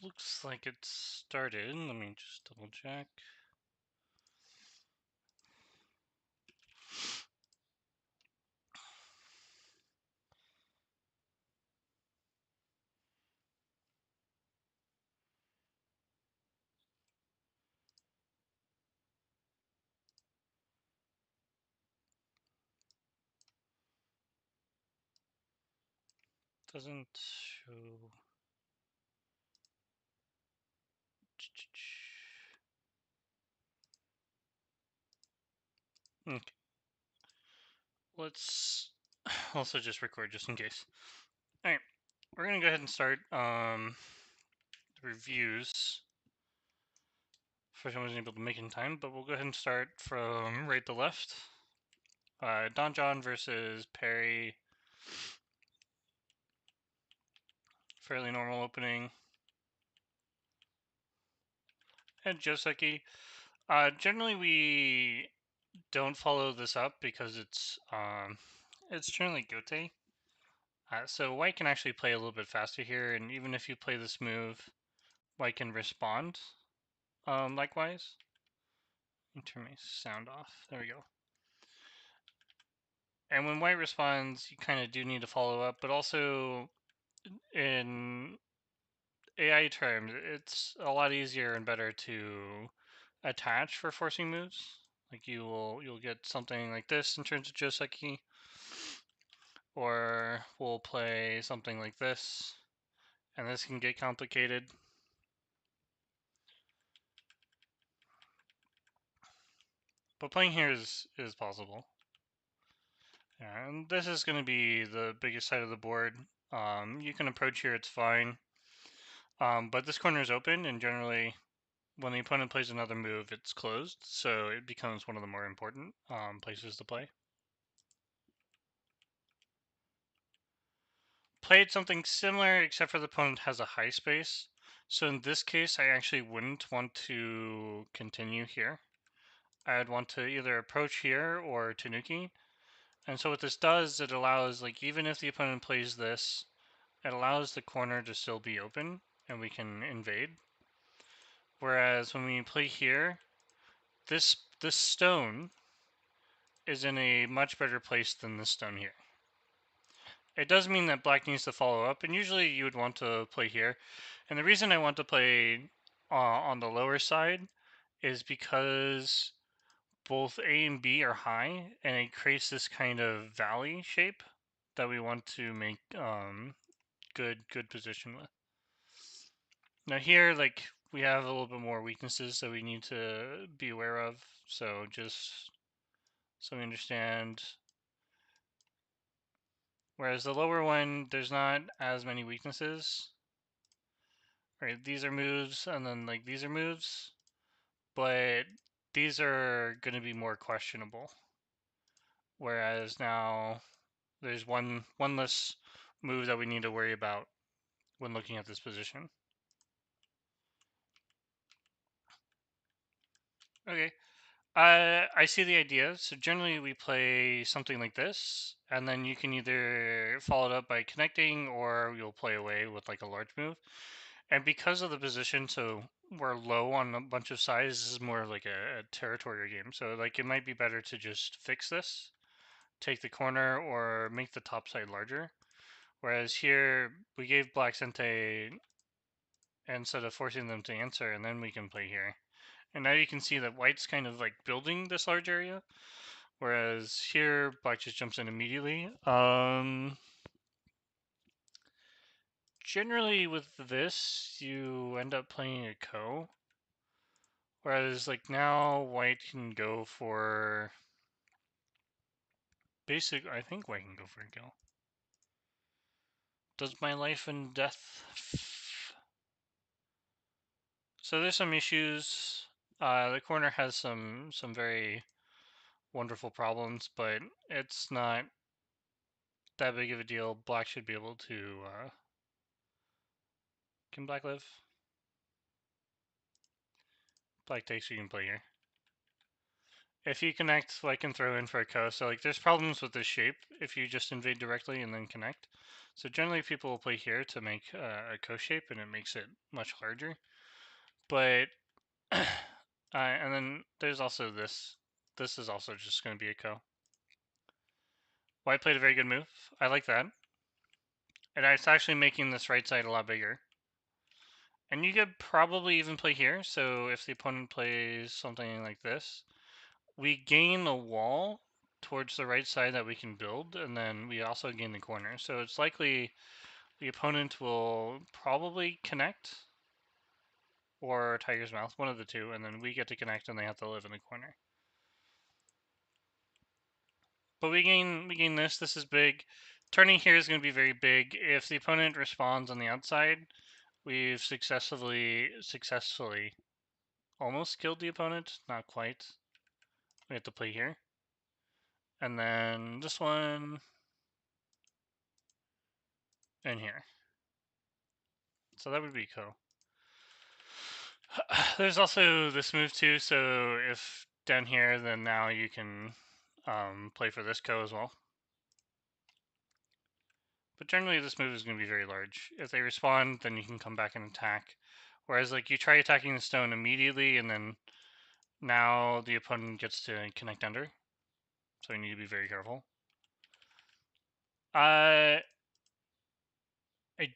Looks like it started. Let me just double check. Doesn't show. Okay. Let's also just record just in case. Alright, we're gonna go ahead and start the reviews. First, I wasn't able to make it in time, but we'll go ahead and start from right to left. Don John versus Perry. Fairly normal opening. And Joseki. Generally, we don't follow this up because it's generally Gote. So white can actually play a little bit faster here, and even if you play this move, white can respond. Likewise. Let me turn my sound off. There we go. And when white responds, you kind of do need to follow up, but also in AI terms, it's a lot easier and better to attach for forcing moves. Like you'll get something like this in terms of Joseki, or we'll play something like this, and this can get complicated. But playing here is possible. Yeah, and this is going to be the biggest side of the board. You can approach here, it's fine. But this corner is open, and generally, when the opponent plays another move, it's closed, so it becomes one of the more important places to play. Played something similar, except for the opponent has a high space. So in this case, I actually wouldn't want to continue here. I'd want to either approach here or Tanuki. And so what this does, it allows, like, even if the opponent plays this, it allows the corner to still be open, and we can invade. Whereas when we play here, this stone is in a much better place than this stone here. It does mean that black needs to follow up, and usually you would want to play here. And the reason I want to play on the lower side is because both A and B are high, and it creates this kind of valley shape that we want to make good position with. Now here, like, we have a little bit more weaknesses that we need to be aware of. So just so we understand. Whereas the lower one, there's not as many weaknesses. Right, these are moves, and then like these are moves, but these are going to be more questionable. Whereas now there's one less move that we need to worry about when looking at this position. Okay, I see the idea. So generally we play something like this, and then you can either follow it up by connecting, or you'll play away with like a large move. And because of the position, so we're low on a bunch of sides, this is more like a territorial game. So like it might be better to just fix this, take the corner, or make the top side larger. Whereas here, we gave black Sente instead of forcing them to answer, and then we can play here. And now you can see that white's kind of like building this large area, whereas here, black just jumps in immediately. Generally with this, you end up playing a ko. Whereas like now, white can go for basic, I think white can go for a kill. Does my life and death. So there's some issues. The corner has some very wonderful problems, but it's not that big of a deal. Black should be able to. Can black live? Black takes, you can play here. If you connect, I can throw in for a co. So like, there's problems with this shape if you just invade directly and then connect. So generally, people will play here to make a co shape, and it makes it much larger. But and then there's also this. This is also just going to be a co. White played a very good move. I like that. And it's actually making this right side a lot bigger. And you could probably even play here. So if the opponent plays something like this, we gain a wall towards the right side that we can build, and then we also gain the corner. So it's likely the opponent will probably connect or Tiger's Mouth, one of the two, and then we get to connect and they have to live in the corner. But we gain this. This is big. Turning here is going to be very big. If the opponent responds on the outside, we've successfully almost killed the opponent. Not quite. We have to play here. And then this one and here. So that would be cool. There's also this move too, so if down here, then now you can play for this co as well. But generally this move is going to be very large. If they respond, then you can come back and attack. Whereas like you try attacking the stone immediately, and then now the opponent gets to connect under. So you need to be very careful. I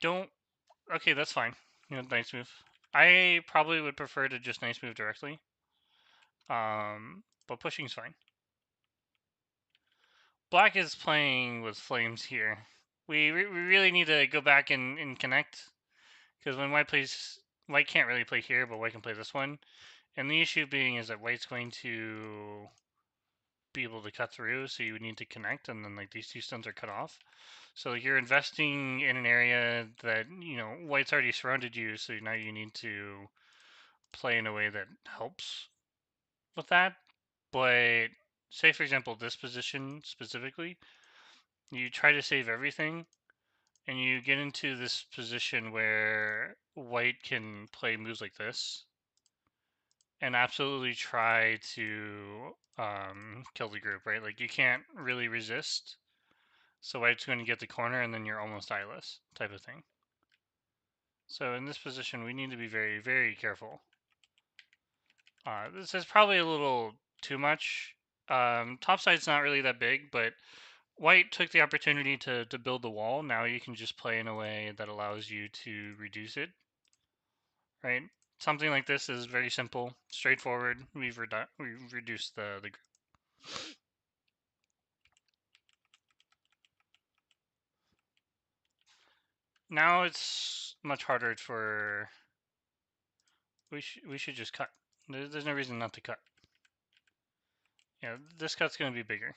don't... Okay, that's fine. You know, nice move. I probably would prefer to just nice move directly. But pushing's fine. Black is playing with flames here. We really need to go back and connect, because when white plays, white can't really play here, but white can play this one. And the issue being is that white's going to be able to cut through, so you would need to connect, and then like these two stones are cut off. So like, you're investing in an area that, you know, white's already surrounded you, so now you need to play in a way that helps with that. But say for example this position specifically, you try to save everything, and you get into this position where white can play moves like this and absolutely try to kill the group, right? Like, you can't really resist, so white's going to get the corner, and then you're almost eyeless, type of thing. So in this position, we need to be very, very careful. This is probably a little too much. Topside's not really that big, but white took the opportunity to build the wall. Now you can just play in a way that allows you to reduce it, right? Something like this is very simple, straightforward. We've reduced the group. Now it's much harder for... We should just cut. There's no reason not to cut. Yeah, this cut's going to be bigger.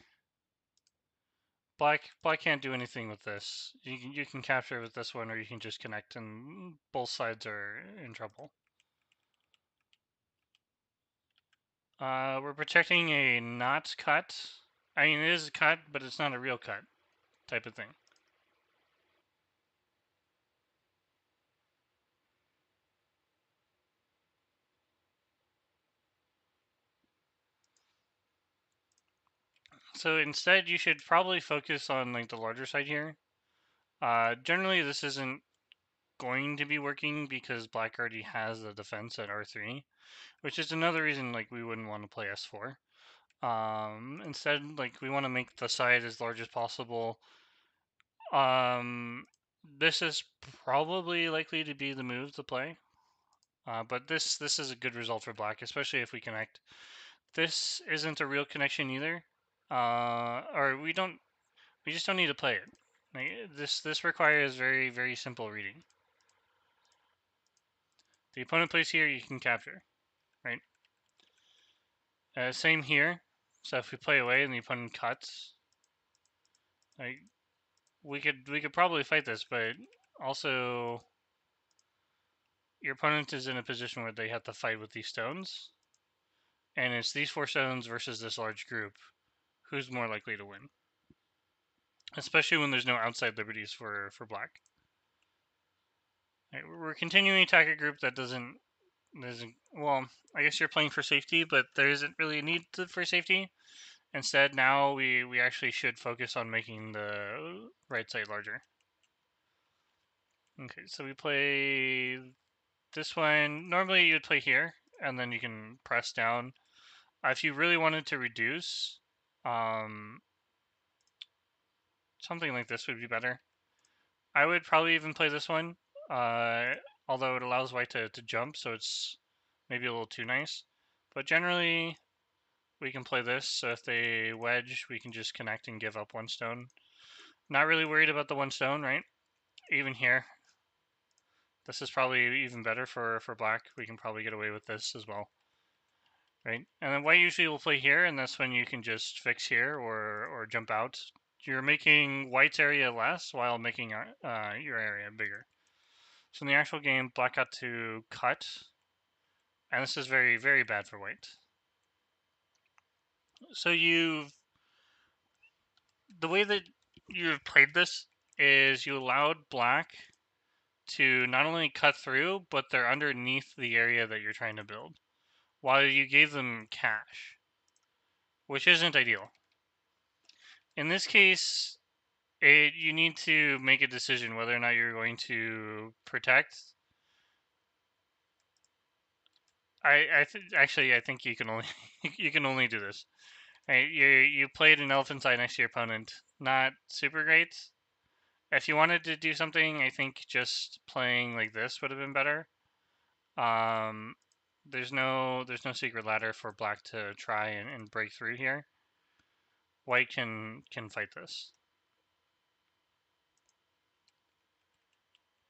Black can't do anything with this. You can capture with this one, or you can just connect, and both sides are in trouble. We're protecting a not cut. I mean, it is a cut, but it's not a real cut type of thing. So instead, you should probably focus on like the larger side here. Generally, this isn't going to be working because black already has the defense at R3, which is another reason like we wouldn't want to play S4. Instead, like, we want to make the side as large as possible. This is probably likely to be the move to play. But this is a good result for black, especially if we connect. This isn't a real connection either. Or we just don't need to play it. Like, this requires very, very simple reading. The opponent plays here, you can capture, right? Same here. So if we play away and the opponent cuts, like, we could probably fight this, but also your opponent is in a position where they have to fight with these stones, and it's these 4 stones versus this large group. Who's more likely to win? Especially when there's no outside liberties for black. Right, we're continuing to attack a group that doesn't Well, I guess you're playing for safety, but there isn't really a need for safety. Instead, now we actually should focus on making the right side larger. Okay, so we play this one. Normally you'd play here, and then you can press down. If you really wanted to reduce, um, something like this would be better. I would probably even play this one, uh, although it allows white to jump, so it's maybe a little too nice. But generally, we can play this, so if they wedge, we can just connect and give up one stone. Not really worried about the one stone, right? Even here, this is probably even better for black. We can probably get away with this as well, right? And then white usually will play here, and that's when you can just fix here or jump out. You're making white's area less while making your area bigger. So in the actual game, black got to cut, and this is very, very bad for white. So the way that you've played this is you allowed black to not only cut through, but they're underneath the area that you're trying to build, while you gave them cash, which isn't ideal. In this case, you need to make a decision whether or not you're going to protect. Actually I think you can only you can only do this. Right, you played an elephant side next to your opponent. Not super great. If you wanted to do something, I think just playing like this would have been better. Um, there's no secret ladder for black to try and break through here. White can fight this.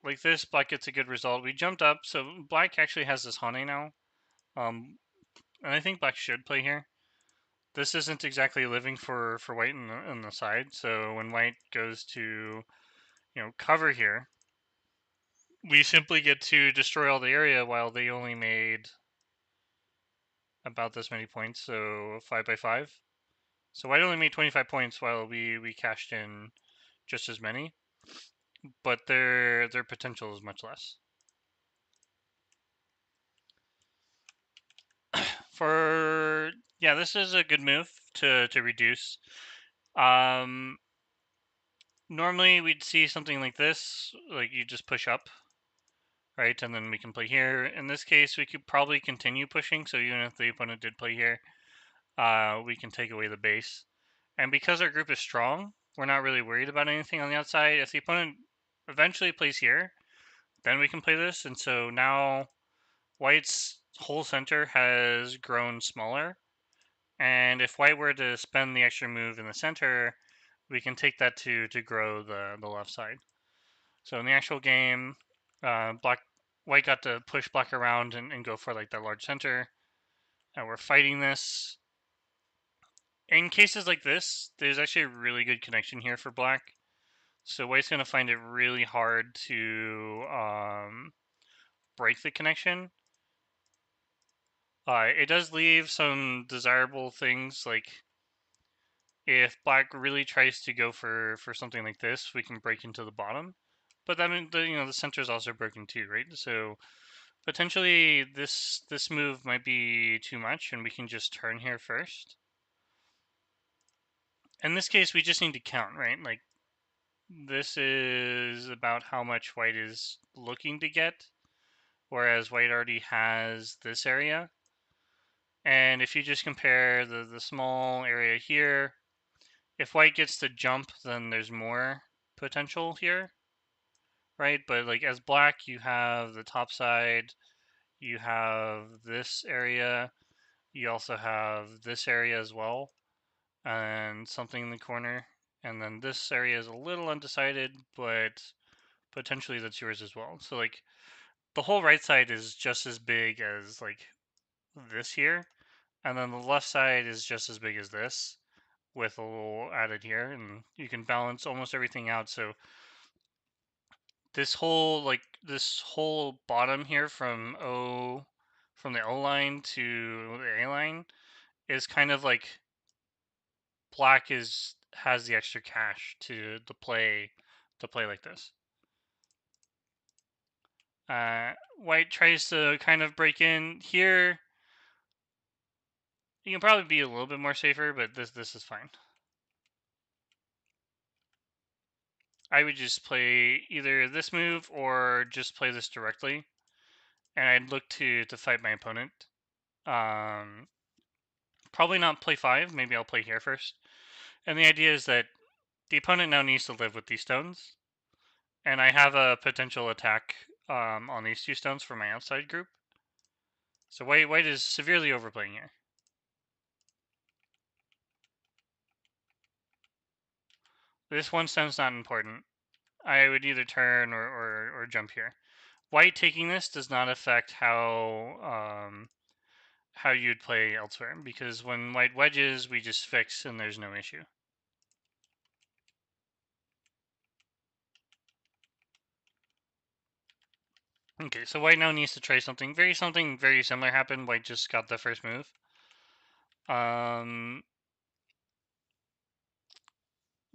Like this, black gets a good result. We jumped up, so black actually has this Hane now. And I think black should play here. This isn't exactly living for white on the side, so when white goes to cover here, we simply get to destroy all the area while they only made about this many points, so 5 by 5. So white only made 25 points while we cashed in just as many, but their potential is much less. Yeah, this is a good move to reduce. Um, Normally we'd see something like this, like you just push up, right, and then we can play here. In this case, we could probably continue pushing, so even if the opponent did play here, we can take away the base. And because our group is strong, we're not really worried about anything on the outside. If the opponent eventually plays here, then we can play this. And so now white's whole center has grown smaller. And if white were to spend the extra move in the center, we can take that to grow the left side. So in the actual game, white got to push black around and go for like that large center. And we're fighting this. In cases like this, there's actually a really good connection here for black. So white's going to find it really hard to break the connection. It does leave some desirable things, like if black really tries to go for something like this, we can break into the bottom. But I mean, the center is also broken too, right? So potentially this move might be too much, and we can just turn here first. In this case, we just need to count, right? Like this is about how much white is looking to get, whereas white already has this area. And if you just compare the small area here, if white gets to jump, then there's more potential here, right? But like as black, you have the top side, you have this area, you also have this area as well, and something in the corner. And then this area is a little undecided, but potentially that's yours as well. So like the whole right side is just as big as like this here, and then the left side is just as big as this with a little added here, and you can balance almost everything out. So this whole bottom here from the O line to the A line is kind of like black has the extra cash to play like this. White tries to kind of break in here. You can probably be a little bit more safer, but this is fine. I would just play either this move or just play this directly, and I'd look to fight my opponent. Probably not play 5. Maybe I'll play here first. And the idea is that the opponent now needs to live with these stones, and I have a potential attack on these 2 stones for my outside group. So white is severely overplaying here. This 1 stone's not important. I would either turn or jump here. White taking this does not affect how you'd play elsewhere, because when white wedges, we just fix and there's no issue. Okay, so white now needs to try something very similar happened. White just got the first move.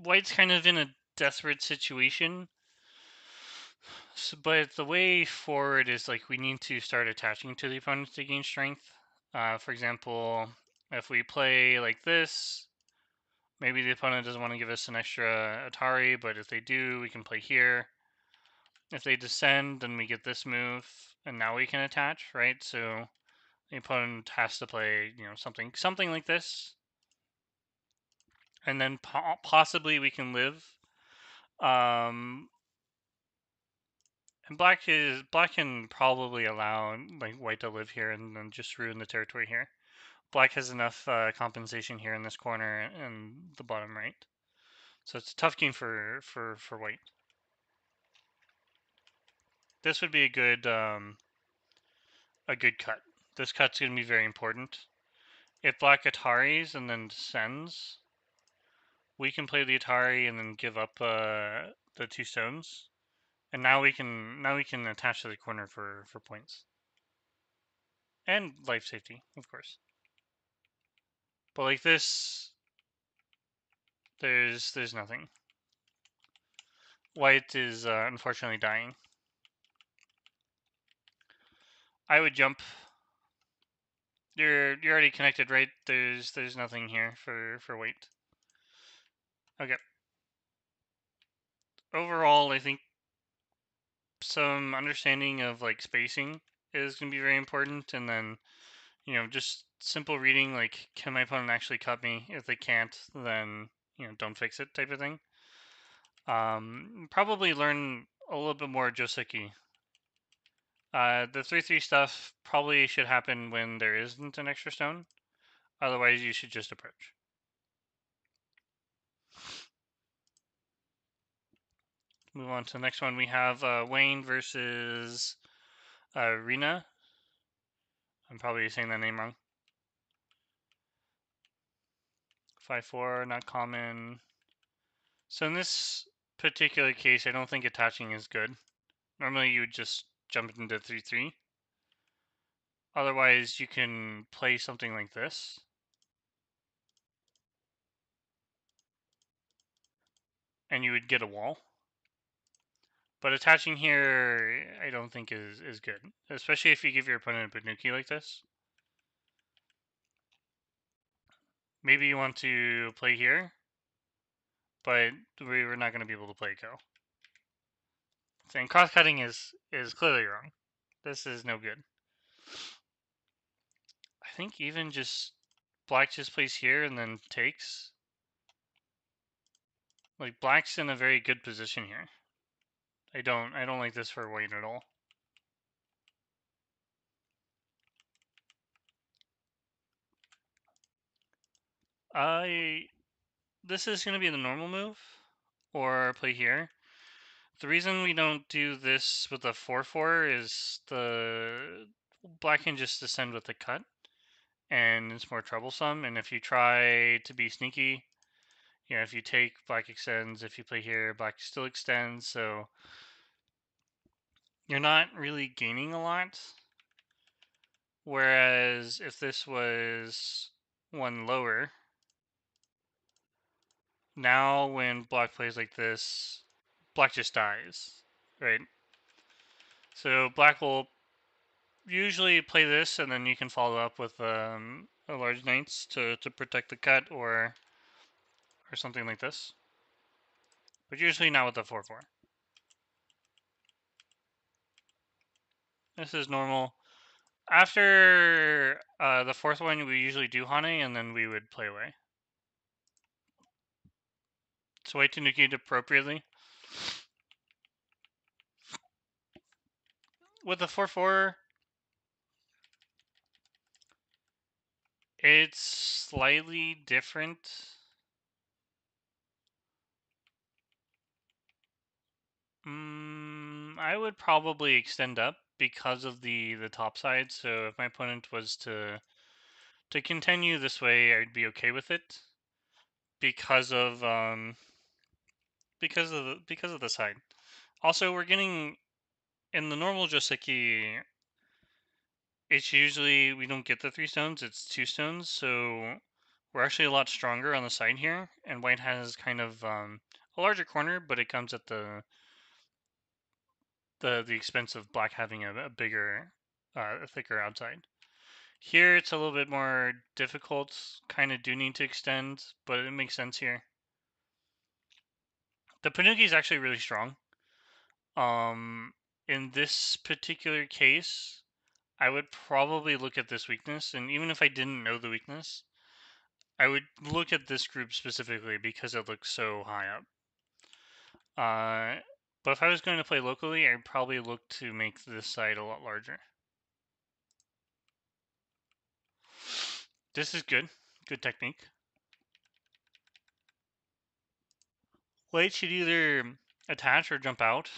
White's kind of in a desperate situation. So, but the way forward is like we need to start attaching to the opponent to gain strength. For example, if we play like this, maybe the opponent doesn't want to give us an extra Atari, but if they do, we can play here. If they descend, then we get this move, and now we can attach, right? So the opponent has to play, something like this, and then possibly we can live. And black can probably allow like white to live here and then just ruin the territory here. Black has enough compensation here in this corner and the bottom right, so it's a tough game for white. This would be a good cut. This cut's gonna be very important. If black Ataris and then descends, we can play the Atari and then give up the 2 stones, and now we can attach to the corner for points and life safety, of course. But like this, there's nothing. White is unfortunately dying. I would jump. You're already connected, right? There's nothing here for white. Okay. Overall, I think some understanding of like spacing is gonna be very important, and then just simple reading, like can my opponent actually cut me? If they can't, then don't fix it type of thing. Probably learn a little bit more Joseki. The 3/3 stuff probably should happen when there isn't an extra stone. Otherwise, you should just approach. Move on to the next one. We have Wayne versus Rena. I'm probably saying that name wrong. 5/4, not common. So in this particular case, I don't think attaching is good. Normally, you would just jump into 3/3. Otherwise, you can play something like this. And you would get a wall. But attaching here, I don't think is good. Especially if you give your opponent a Banuki like this. Maybe you want to play here, but we're not going to be able to play Go. And cross-cutting is clearly wrong. This is no good. I think even just black just plays here and then takes. Like black's in a very good position here. I don't like this for white at all. This is going to be the normal move, or play here. The reason we don't do this with a 4/4 is the black can just descend with the cut, and it's more troublesome. And if you try to be sneaky, if you take, black extends. If you play here, black still extends. So you're not really gaining a lot. Whereas if this was 1 lower, now when black plays like this, black just dies, right? So black will usually play this, and then you can follow up with a large knights to protect the cut or something like this. But usually not with the 4/4. This is normal. After the fourth one, we usually do Hane, and then we would play away. So white to negate appropriately. With the 4/4, it's slightly different. I would probably extend up because of the top side. So if my opponent was to continue this way, I'd be okay with it because of the side. Also, we're getting in the normal Joseki. It's usually we don't get the 3 stones; it's 2 stones. So we're actually a lot stronger on the side here, and white has kind of a larger corner, but it comes at the expense of black having a bigger, thicker outside. Here it's a little bit more difficult. Kind of do need to extend, but it makes sense here. The Panuki is actually really strong. In this particular case, I would probably look at this weakness, and even if I didn't know the weakness, I would look at this group specifically because it looks so high up. But if I was going to play locally, I'd probably look to make this side a lot larger. This is good. Good technique. White should either attach or jump out.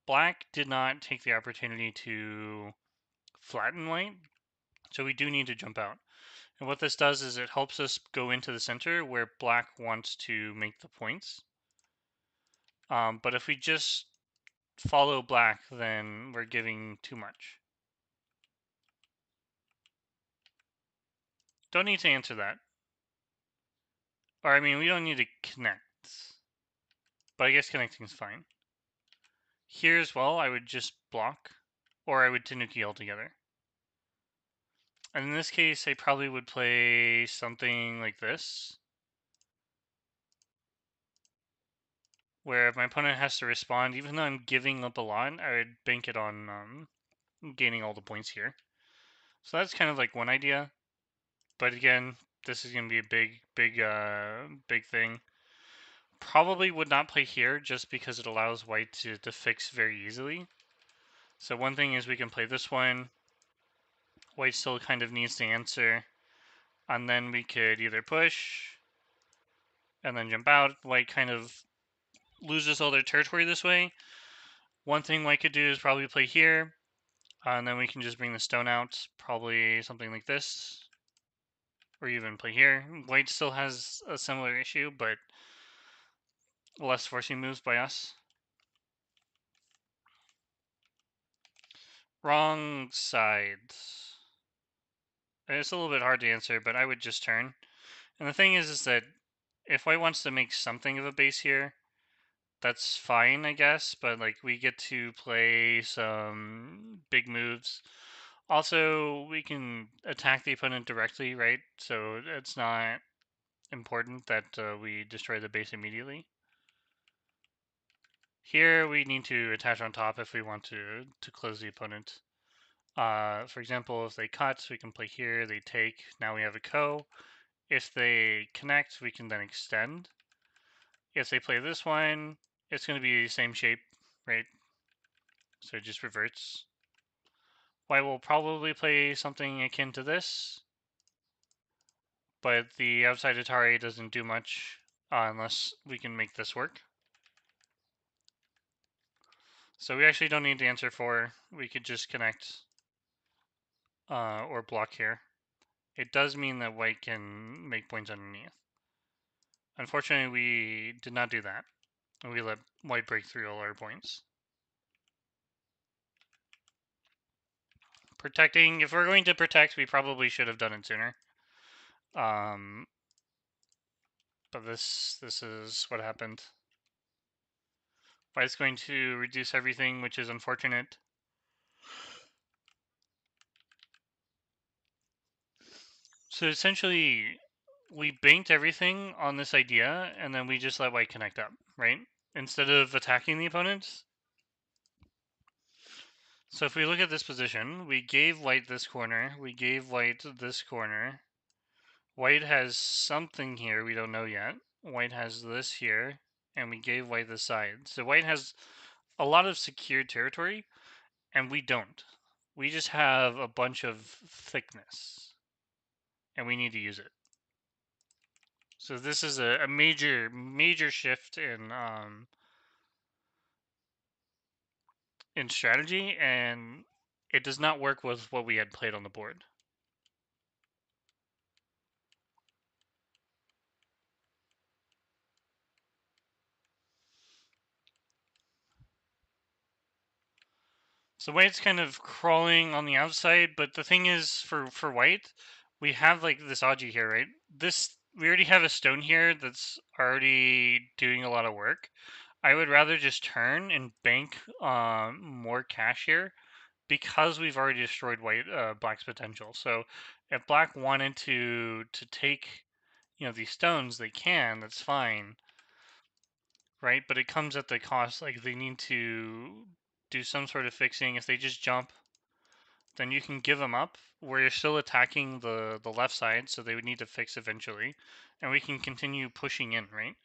Black did not take the opportunity to flatten white, so we do need to jump out. And what this does is it helps us go into the center where black wants to make the points. But if we just follow black, then we're giving too much. Don't need to answer that. Or, I mean, we don't need to connect. But I guess connecting is fine. Here as well, I would just block. Or I would Tanuki altogether. And in this case, I probably would play something like this. Where if my opponent has to respond, even though I'm giving up a lot, I would bank it on gaining all the points here. So that's kind of like one idea. But again, this is going to be a big thing. Probably would not play here just because it allows white to fix very easily. So one thing is we can play this one. White still kind of needs to answer. And then we could either push and then jump out. White kind of loses all their territory this way. One thing white could do is probably play here. And then we can just bring the stone out. Probably something like this. Or even play here. White still has a similar issue, but less forcing moves by us. Wrong side. It's a little bit hard to answer, but I would just turn. And the thing is that if white wants to make something of a base here, that's fine, I guess. But like we get to play some big moves. Also, we can attack the opponent directly, right? So it's not important that we destroy the base immediately. Here we need to attach on top if we want to close the opponent. For example, if they cut, we can play here, they take, now we have a ko. If they connect, we can then extend. If they play this one, it's going to be the same shape, right? So it just reverts. White will probably play something akin to this, but the outside Atari doesn't do much unless we can make this work. So we actually don't need to answer 4. We could just connect or block here. It does mean that white can make points underneath. Unfortunately, we did not do that. We let white break through all our points. Protecting, if we're going to protect, we probably should have done it sooner. But this is what happened. White's going to reduce everything, which is unfortunate. So essentially, we banked everything on this idea, and then we just let white connect up, right? Instead of attacking the opponents. So if we look at this position, we gave white this corner, we gave white this corner. White has something here we don't know yet. White has this here, and we gave white this side. So white has a lot of secured territory, and we don't. We just have a bunch of thickness, and we need to use it. So this is a major shift in strategy, and it does not work with what we had played on the board. So white's kind of crawling on the outside, but the thing is, for white, we have like this Aji here, right? This we already have a stone here that's already doing a lot of work. I would rather just turn and bank more cash here because we've already destroyed black's potential. So if black wanted to take these stones, they can. That's fine, right? But it comes at the cost. Like they need to do some sort of fixing. If they just jump, then you can give them up. Where you're still attacking the left side, so they would need to fix eventually, and we can continue pushing in, right?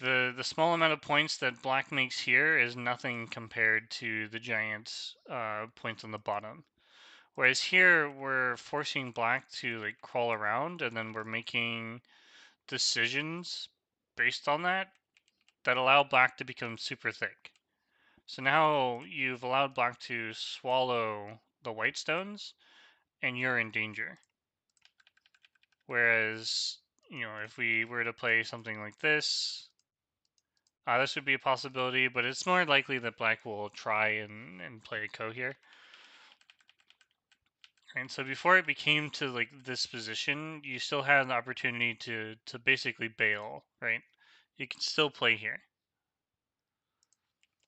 The small amount of points that black makes here is nothing compared to the giant points on the bottom. Whereas here we're forcing black to like crawl around, and then we're making decisions based on that allow black to become super thick. So now you've allowed black to swallow the white stones, and you're in danger. Whereas, if we were to play something like this would be a possibility, but it's more likely that black will try and play a ko here. And so before it became to like this position, you still had an opportunity to basically bail, right? You can still play here.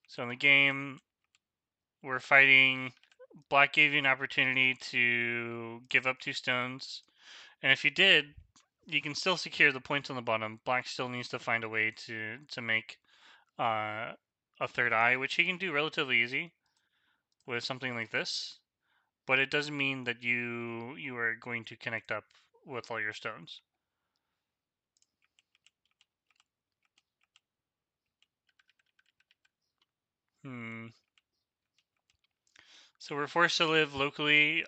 So in the game, we're fighting. Black gave you an opportunity to give up 2 stones, and if you did, you can still secure the points on the bottom. Black still needs to find a way to make uh, a third eye, which he can do relatively easy with something like this. But it doesn't mean that you are going to connect up with all your stones. Hmm. So we're forced to live locally.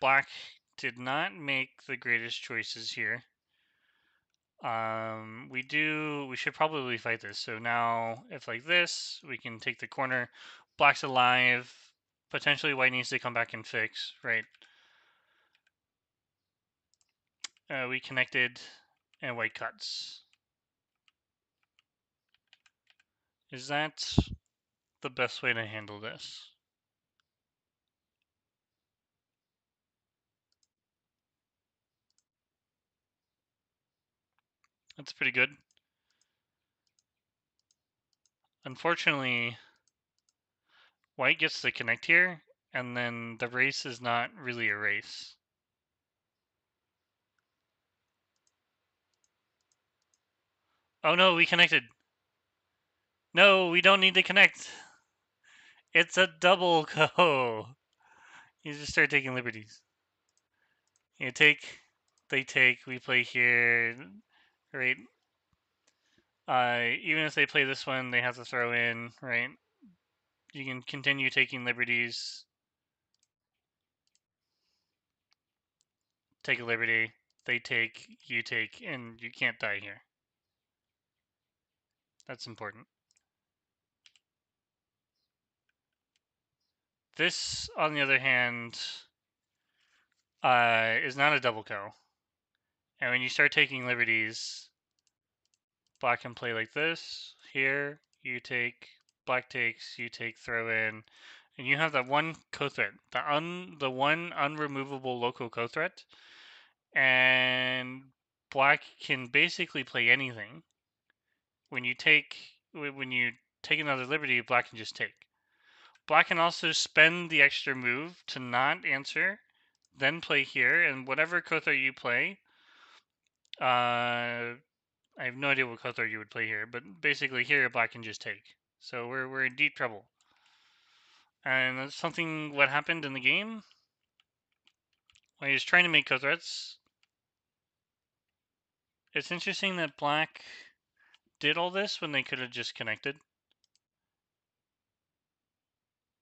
Black did not make the greatest choices here. We should probably fight this. So now, if like this, we can take the corner. Black's alive. Potentially white needs to come back and fix, right? We connected, and white cuts. Is that the best way to handle this? That's pretty good. Unfortunately, white gets to connect here, and then the race is not really a race. Oh no, we connected. No, we don't need to connect. It's a double ko. You just start taking liberties. You take, they take, we play here, right? Even if they play this one, they have to throw in, right? You can continue taking liberties. Take a liberty. They take, you take, and you can't die here. That's important. This, on the other hand, is not a double ko. And when you start taking liberties, black can play like this. Here, you take, black takes, you take, throw in, and you have that one ko threat, the one unremovable local ko threat, and black can basically play anything. When you take, when you take another liberty, black can just take. Black can also spend the extra move to not answer, then play here, and whatever Kothar you play, I have no idea what Kothar you would play here, but basically here black can just take. So we're in deep trouble. And that's something what happened in the game. When he was trying to make Kothars, it's interesting that black did all this when they could have just connected.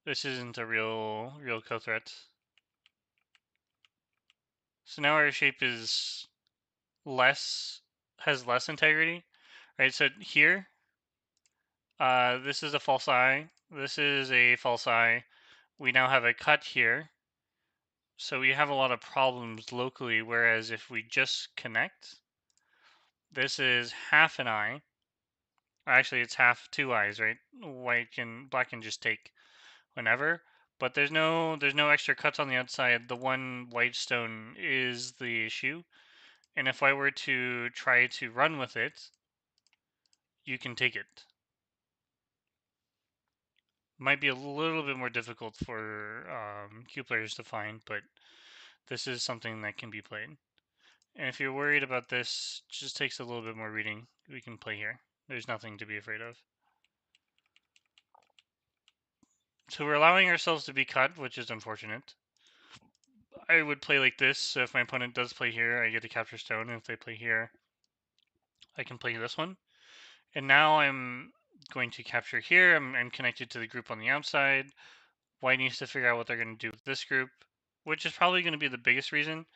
This isn't a real co-threat. So now our shape is has less integrity. Right, so here, this is a false eye. This is a false eye. We now have a cut here. So we have a lot of problems locally, whereas if we just connect, this is half an eye. Actually, it's half two eyes, right? Black can just take whenever. But there's no extra cuts on the outside. The one white stone is the issue. And if I were to try to run with it, you can take it. Might be a little bit more difficult for Q players to find, but this is something that can be played. And if you're worried about this, just takes a little bit more reading. We can play here. There's nothing to be afraid of. So we're allowing ourselves to be cut, which is unfortunate. I would play like this, so if my opponent does play here, I get to capture stone, and if they play here, I can play this one. And now I'm going to capture here. I'm connected to the group on the outside. White needs to figure out what they're going to do with this group, which is probably going to be the biggest reason.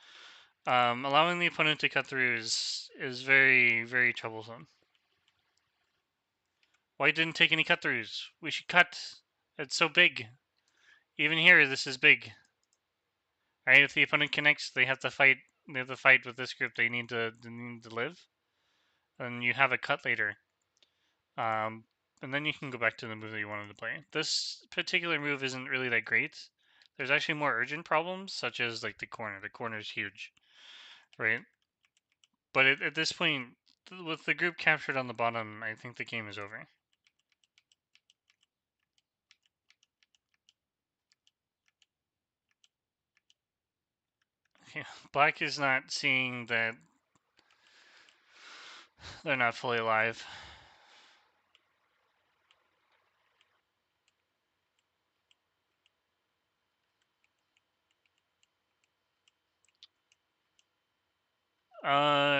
Allowing the opponent to cut through is very, very troublesome. White didn't take any cut throughs. We should cut. It's so big. Even here, this is big. Right? If the opponent connects, they have to fight. They have to fight with this group. They need to live, and you have a cut later. And then you can go back to the move that you wanted to play. This particular move isn't really that great. There's actually more urgent problems, such as like the corner. The corner is huge, right? But at this point, with the group captured on the bottom, I think the game is over. Yeah, black is not seeing that they're not fully alive.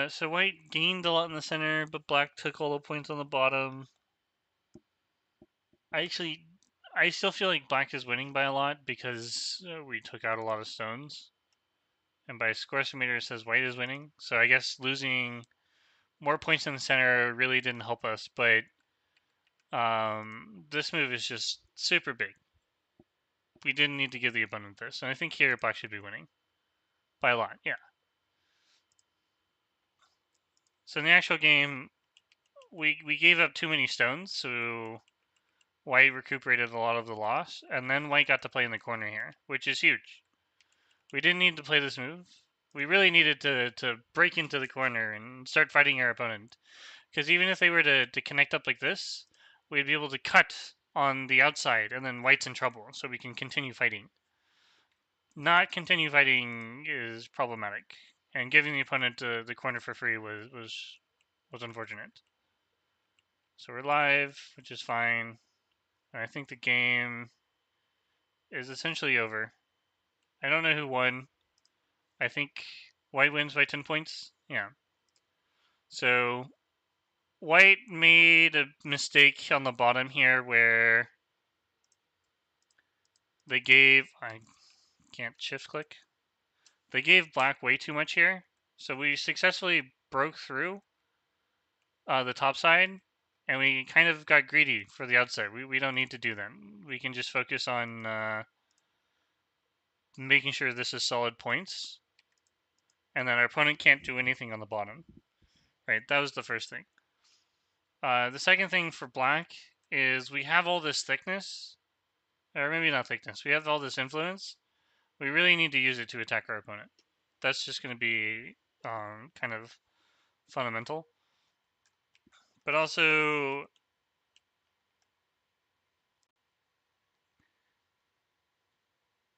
So white gained a lot in the center, but black took all the points on the bottom. I still feel like black is winning by a lot because we took out a lot of stones. And by score estimator it says white is winning. So I guess losing more points in the center really didn't help us, but this move is just super big. We didn't need to give the opponent this, and I think here black should be winning. By a lot, yeah. So in the actual game, we gave up too many stones, so white recuperated a lot of the loss, and then white got to play in the corner here, which is huge. We didn't need to play this move. We really needed to break into the corner and start fighting our opponent. Because even if they were to connect up like this, we'd be able to cut on the outside, and then white's in trouble, so we can continue fighting. Not continue fighting is problematic, and giving the opponent the corner for free was unfortunate. So we're live, which is fine. And I think the game is essentially over. I don't know who won. I think white wins by 10 points. Yeah. So white made a mistake on the bottom here where they gave... I can't shift click. They gave black way too much here. So we successfully broke through the top side, and we kind of got greedy for the outside. We don't need to do that. We can just focus on making sure this is solid points, and then our opponent can't do anything on the bottom. Right, that was the first thing. The second thing for black is we have all this thickness, or maybe not thickness, we have all this influence. We really need to use it to attack our opponent. That's just going to be kind of fundamental. But also,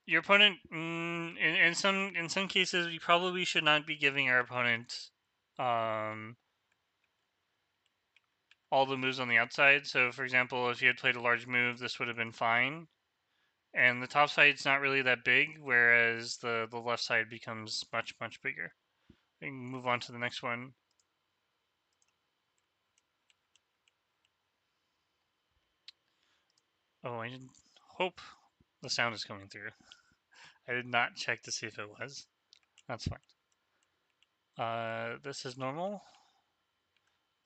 Your opponent, in some cases, we probably should not be giving our opponent all the moves on the outside. So, for example, if you had played a large move, this would have been fine. And the top side's not really that big, whereas the left side becomes much, much bigger. We can move on to the next one. Oh, I didn't hope the sound is coming through. I did not check to see if it was. That's fine. This is normal.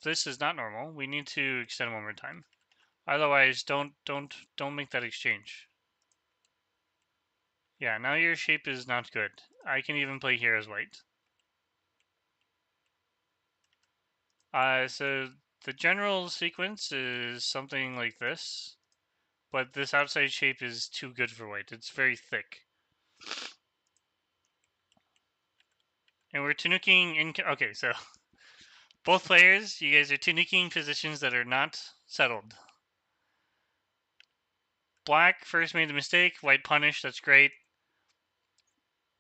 This is not normal. We need to extend one more time. Otherwise, don't make that exchange. Yeah, now your shape is not good. I can even play here as white. So the general sequence is something like this, but this outside shape is too good for white. It's very thick. And we're Tanuking in... Okay, so both players, you guys are Tanuking positions that are not settled. Black first made the mistake, white punished, that's great.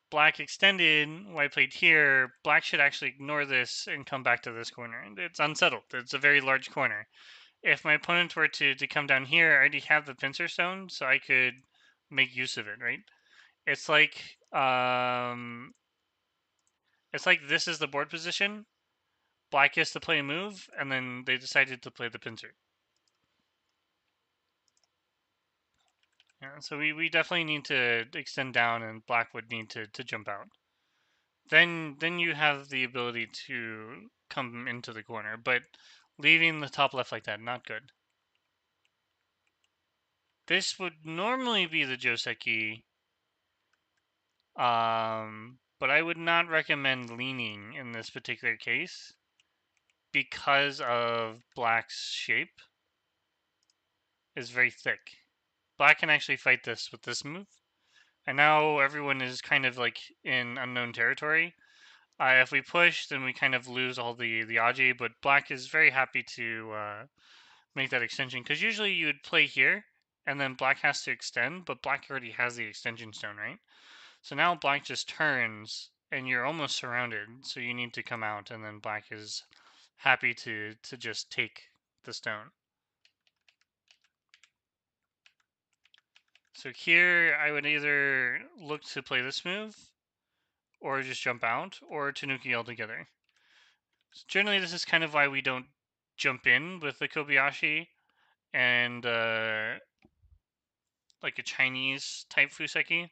Black extended, white played here. Black should actually ignore this and come back to this corner. It's unsettled. It's a very large corner. If my opponent were to come down here, I already have the pincer stone, so I could make use of it, right? It's like this is the board position. Black gets to play a move, and then they decided to play the pincer. Yeah, so we definitely need to extend down, and black would need to jump out. Then you have the ability to come into the corner, but leaving the top left like that, not good. This would normally be the Joseki, but I would not recommend leaning in this particular case because of black's shape is very thick. Black can actually fight this with this move, and now everyone is kind of like in unknown territory. If we push, then we kind of lose all the Aji, but black is very happy to make that extension, because usually you would play here, and then black has to extend, but black already has the extension stone, right? So now black just turns, and you're almost surrounded, so you need to come out, and then black is happy to just take the stone. So here, I would either look to play this move, or just jump out, or Tanuki altogether. So generally, this is kind of why we don't jump in with the Kobayashi and like a Chinese type Fuseki.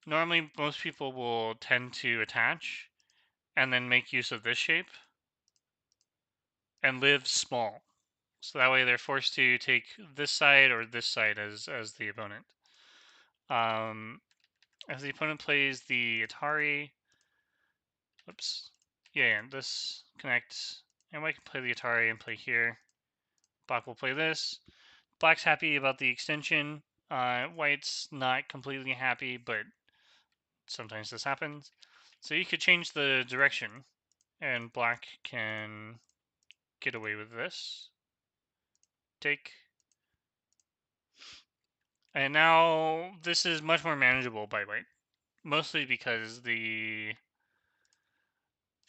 Normally, most people will tend to attach and then make use of this shape and live small. So that way they're forced to take this side or this side as the opponent. As the opponent plays the Atari, oops, yeah, and this connects, and white can play the Atari and play here. Black will play this. Black's happy about the extension. White's not completely happy, but sometimes this happens. So you could change the direction, and black can get away with this. Take. And now this is much more manageable by white. Mostly because the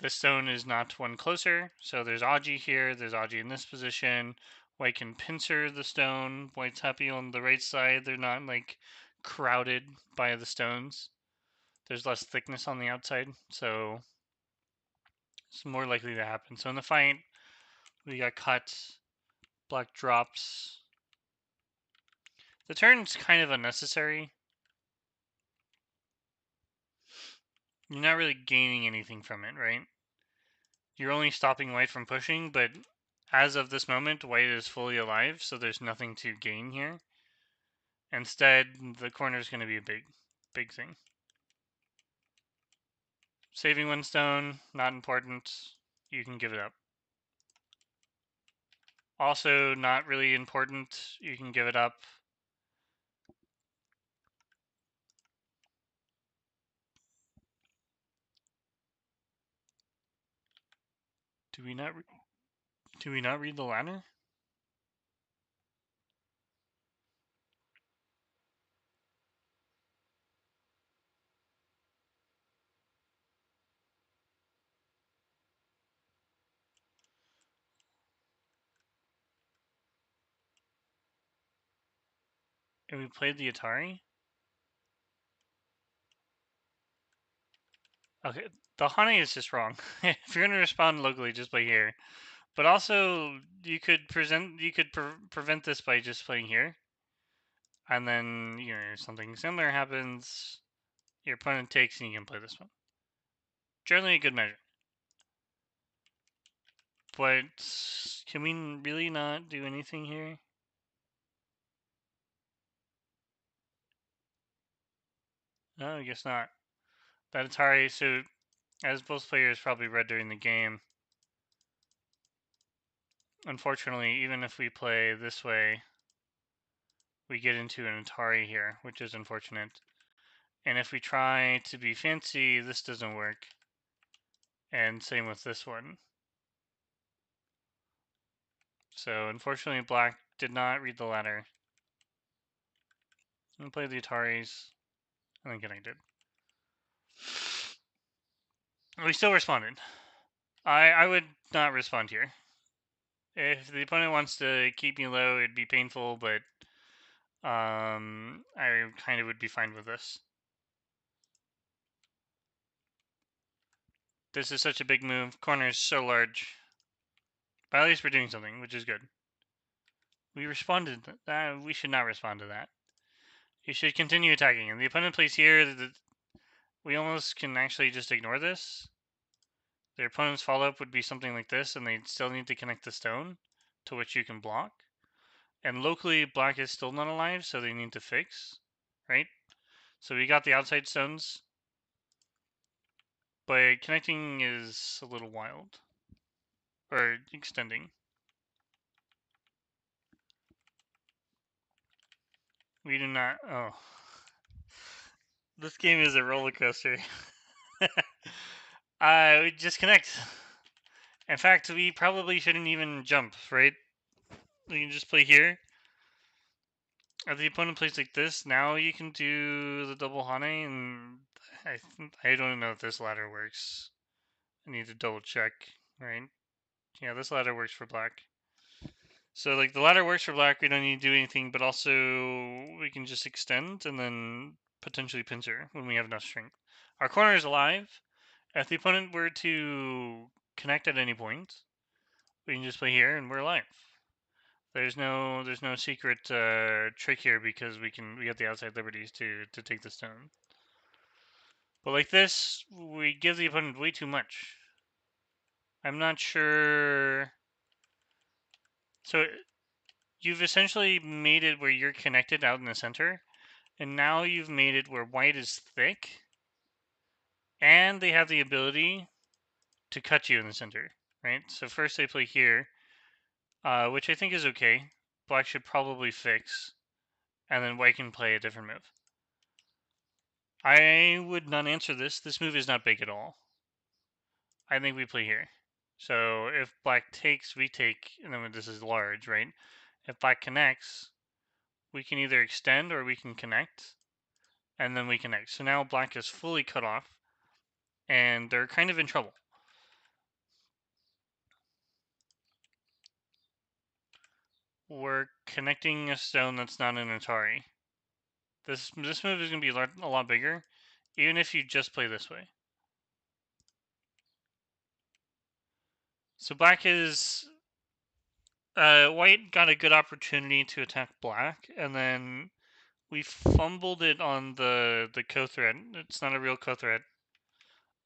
stone is not one closer. So there's Aji here, there's Aji in this position. White can pincer the stone. White's happy on the right side. They're not like crowded by the stones. There's less thickness on the outside, so it's more likely to happen. So in the fight, we got cut. Black drops. The turn's kind of unnecessary. You're not really gaining anything from it, right? You're only stopping white from pushing, but as of this moment, white is fully alive, so there's nothing to gain here. Instead, the corner is going to be a big thing. Saving one stone, not important. You can give it up. Also, not really important. You can give it up. Do we not read the ladder? And we played the Atari? Okay, the Hane is just wrong. If you're gonna respond locally, just play here. But also, you could prevent this by just playing here, and then something similar happens. Your opponent takes, and you can play this one. Generally, a good measure. But can we really not do anything here? No, I guess not. That Atari, so as both players probably read during the game, unfortunately, even if we play this way, we get into an Atari here, which is unfortunate. And if we try to be fancy, this doesn't work. And same with this one. So unfortunately, black did not read the ladder and played the Ataris, and then connected. We still responded. I would not respond here. If the opponent wants to keep me low, it'd be painful, but I kind of would be fine with this. This is such a big move. Corner is so large. But at least we're doing something, which is good. We responded. We should not respond to that. You should continue attacking. And the opponent plays here. We almost can actually just ignore this. Their opponent's follow-up would be something like this, and they'd still need to connect the stone, to which you can block. And locally, black is still not alive, so they need to fix, right? So we got the outside stones, but connecting is a little wild. Or extending. We do not... Oh. This game is a roller coaster. We just connect. In fact, we probably shouldn't even jump, right? We can just play here. If the opponent plays like this, now you can do the double Hane, and I don't know if this ladder works. I need to double check, right? Yeah, this ladder works for black. So, like, the ladder works for black, we don't need to do anything, but also we can just extend and then potentially pincer when we have enough strength. Our corner is alive. If the opponent were to connect at any point, we can just play here and we're alive. There's no secret trick here because we have the outside liberties to take the stone. But like this, we give the opponent way too much. I'm not sure. So you've essentially made it where you're connected out in the center, and now you've made it where white is thick, and they have the ability to cut you in the center, right? So first they play here, which I think is okay. Black should probably fix, and then white can play a different move. I would not answer this. This move is not big at all. I think we play here. So if black takes, we take, and then this is large, right? If black connects, we can either extend or we can connect, and then we connect. So now black is fully cut off, and they're kind of in trouble. We're connecting a stone that's not an Atari. This move is going to be a lot bigger, even if you just play this way. So black is... white got a good opportunity to attack black, and then we fumbled it on the co-thread. It's not a real co-thread.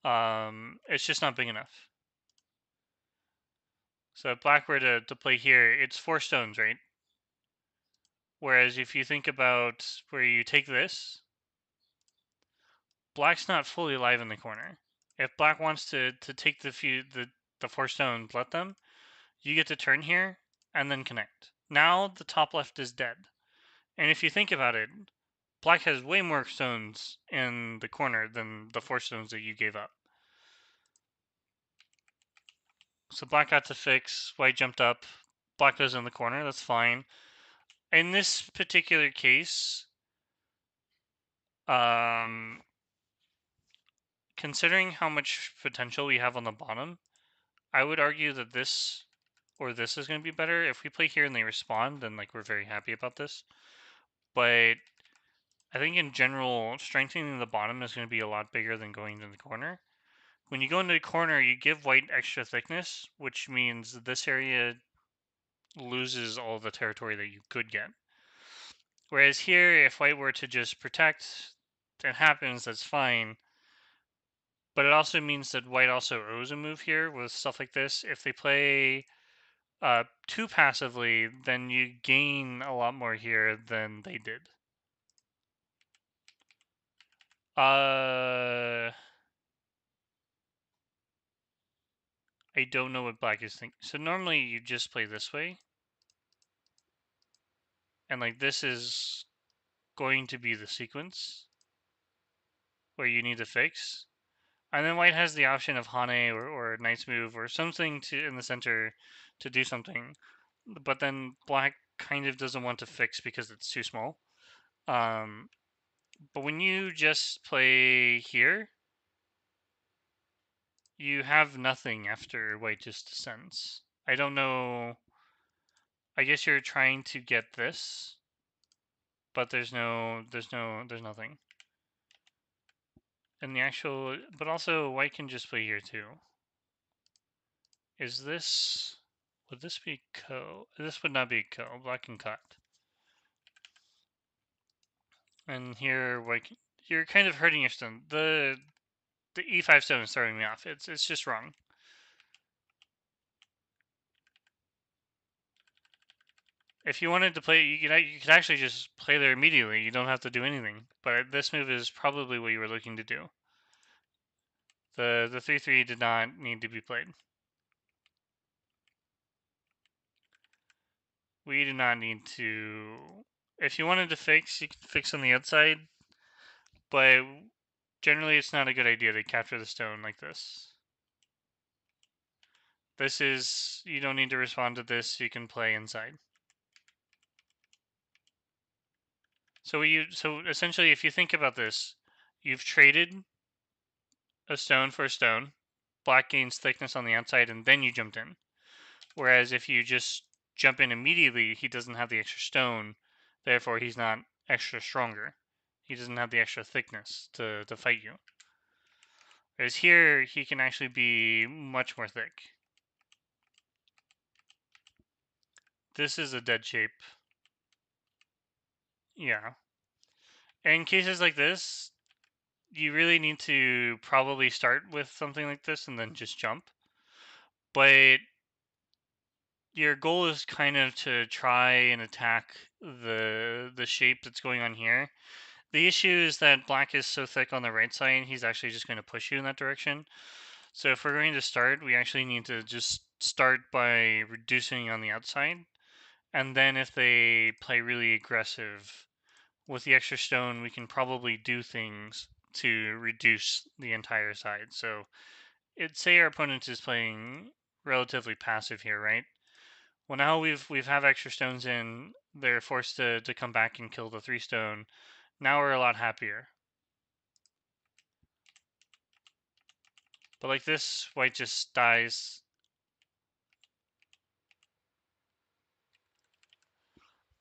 It's just not big enough. So if black were to play here, it's 4 stones, right? Whereas if you think about where you take this, black's not fully alive in the corner. If black wants to take the 4 stones, let them, you get to turn here and then connect. Now the top left is dead. And if you think about it, black has way more stones in the corner than the 4 stones that you gave up. So black got to fix, white jumped up, black goes in the corner, that's fine. In this particular case, considering how much potential we have on the bottom, I would argue that this or this is going to be better. If we play here and they respond, then like we're very happy about this. but I think in general, strengthening the bottom is going to be a lot bigger than going to the corner. When you go into the corner, you give white extra thickness, which means this area loses all the territory that you could get. Whereas here, if white were to just protect, that happens, that's fine. But it also means that white also owes a move here with stuff like this. If they play too passively, then you gain a lot more here than they did. I don't know what black is thinking. So normally you just play this way. And like this is going to be the sequence where you need to fix. And then white has the option of Hane or Knight's Move or something to in the center to do something. But then black kind of doesn't want to fix because it's too small. But when you just play here, you have nothing after white just descends. I don't know. I guess you're trying to get this, but there's nothing. And the actual, but also white can just play here too. Is this, would this be ko? This would not be ko, black can cut. And here, white, you're kind of hurting your stone. The e5 stone is throwing me off. It's just wrong. If you wanted to play, you could actually just play there immediately. You don't have to do anything. But this move is probably what you were looking to do. The 3/3 did not need to be played. We do not need to. If you wanted to fix, you could fix on the outside. But generally, it's not a good idea to capture the stone like this. This is, you don't need to respond to this. You can play inside. So essentially, if you think about this, you've traded a stone for a stone. Black gains thickness on the outside, and then you jumped in. Whereas if you just jump in immediately, he doesn't have the extra stone. Therefore, he's not extra stronger. He doesn't have the extra thickness to fight you. Whereas here, he can actually be much more thick. This is a dead shape. Yeah. And in cases like this, you really need to probably start with something like this and then just jump. But your goal is kind of to try and attack the shape that's going on here. The issue is that black is so thick on the right side, he's actually just going to push you in that direction. So if we're going to start, we actually need to just start by reducing on the outside. And then if they play really aggressive, with the extra stone, we can probably do things to reduce the entire side. So say our opponent is playing relatively passive here, right? Well, now we've have extra stones in. They're forced to come back and kill the 3 stone. Now we're a lot happier. But like this, white just dies.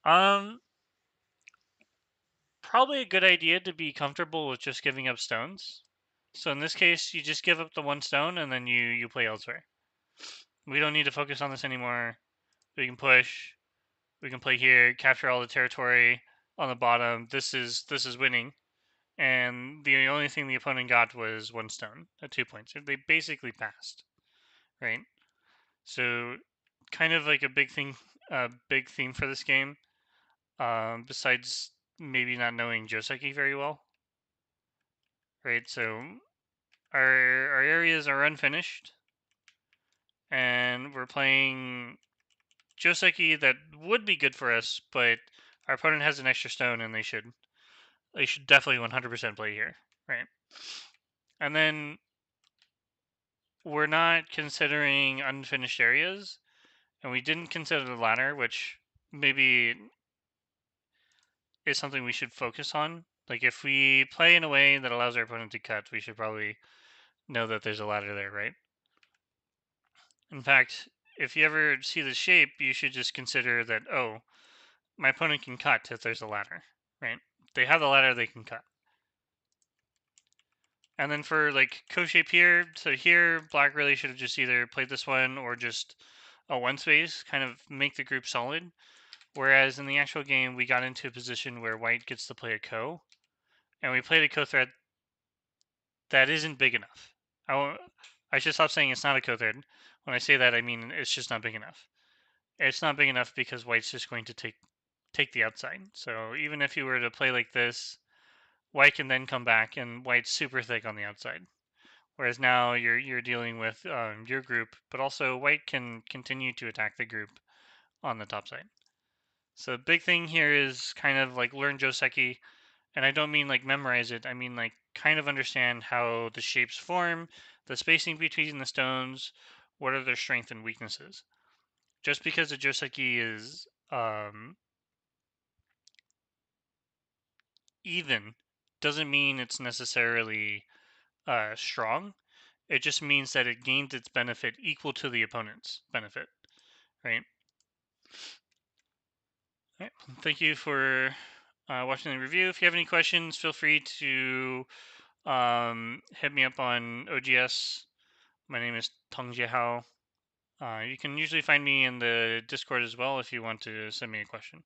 Um, Probably a good idea to be comfortable with just giving up stones. So in this case, you just give up the 1 stone and then you play elsewhere. We don't need to focus on this anymore. We can push. We can play here, capture all the territory on the bottom. This is winning. And the only thing the opponent got was 1 stone at 2 points. They basically passed, right? So kind of like a big theme for this game. Besides maybe not knowing Joseki very well, right? So our areas are unfinished, and we're playing Joseki that would be good for us, but our opponent has an extra stone, and they should definitely 100% play here, right? And then we're not considering unfinished areas, and we didn't consider the ladder, which maybe is something we should focus on. Like if we play in a way that allows our opponent to cut, we should probably know that there's a ladder there, right? In fact, if you ever see the shape, you should just consider that, oh, my opponent can cut if there's a ladder. right? They have the ladder they can cut. And then for like co-shape here, so here black really should have just either played this one or just a one space, kind of make the group solid. Whereas in the actual game, we got into a position where white gets to play a co, and we played a co thread that isn't big enough. I should stop saying it's not a co thread. When I say that, I mean it's just not big enough. It's not big enough because white's just going to take the outside. So even if you were to play like this, white can then come back, and white's super thick on the outside. Whereas now you're dealing with your group, but also white can continue to attack the group on the top side. So big thing here is kind of like learn Joseki, and I don't mean like memorize it. I mean like kind of understand how the shapes form, the spacing between the stones, what are their strengths and weaknesses. Just because a Joseki is even doesn't mean it's necessarily strong. It just means that it gains its benefit equal to the opponent's benefit, right? All right. Thank you for watching the review. If you have any questions, feel free to hit me up on OGS. My name is Tong Jiehao. You can usually find me in the Discord as well if you want to send me a question.